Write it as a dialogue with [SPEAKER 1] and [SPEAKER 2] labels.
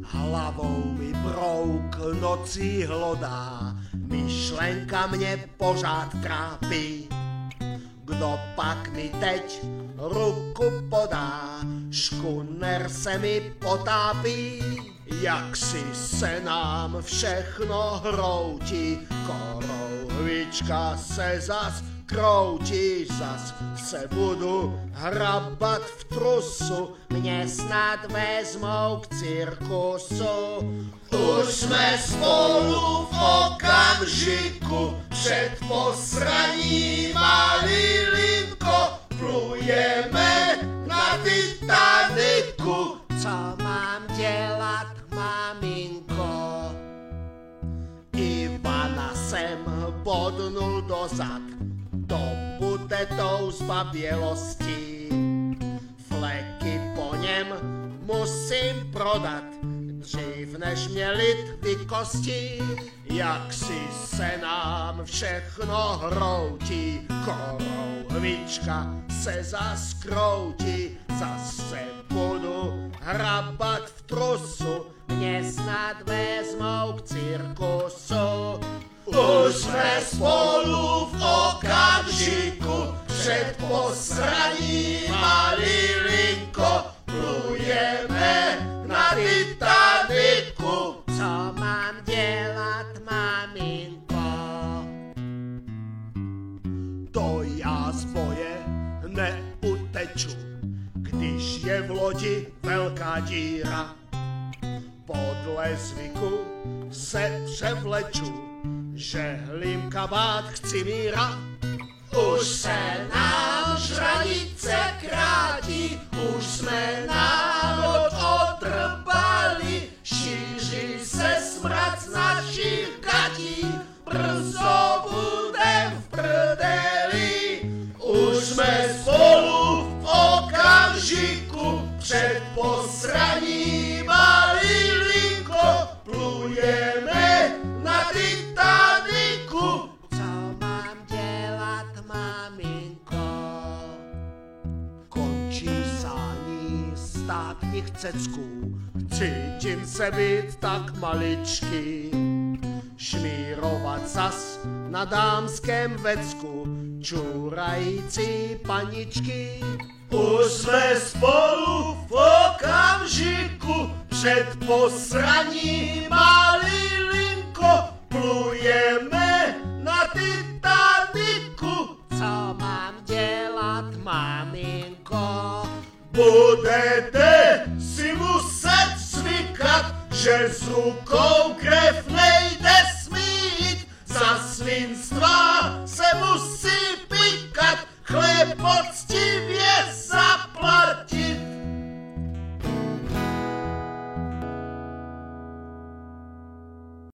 [SPEAKER 1] Hlavou mi brouk nocí hlodá, myšlenka mě pořád trápí. Kdo pak mi teď ruku podá, škuner se mi potápí. Jak si se nám všechno hroutí, korouhvička se zas kroutí, zas se budu hrabat v trusu, mě snad vezmou k cirkusu. Už jsme spolu v okamžiku, před posraním a Lilinko, plujeme na Titaniku. Co mám dělat, maminko? Ivana jsem bodnul do zad, to bude tou zbabělostí. Fleky po něm musím prodat, dřív než mě lid vykostí. Jak si se nám všechno hroutí, korouhvička se zas kroutí, zase budu hrabat v trusu, mě snad vezmou k cirkusu. Už jsme spolu v okamžiku, před posraním a Lilinko, plujeme na Titaniku. Co mám dělat, maminko? To já z boje neuteču, když je v lodi velká díra. Podle zvyku se převleču, žehlím kabát chci míra. Už se nám žranice krátí, už jsme národ odrbali, šíří se smrad z našich gatí, brzo budem v prdeli. Už jsme spolu v okamžiku, před posraním a Lilinko, plujeme na Titaniku. Co mám dělat, maminko? Končí sání státních cecků, cítím se být tak maličký. Šmírovat zas na dámském vecku, čurající paničky. Už jsme spolu v okamžiku, před posraním a Lilinko, plujeme na Titaniku. Co mám dělat, maminko? Budete si muset zvykat, že s rukou krev nejde smít, za svinstva se musí pikat, chléb poctivý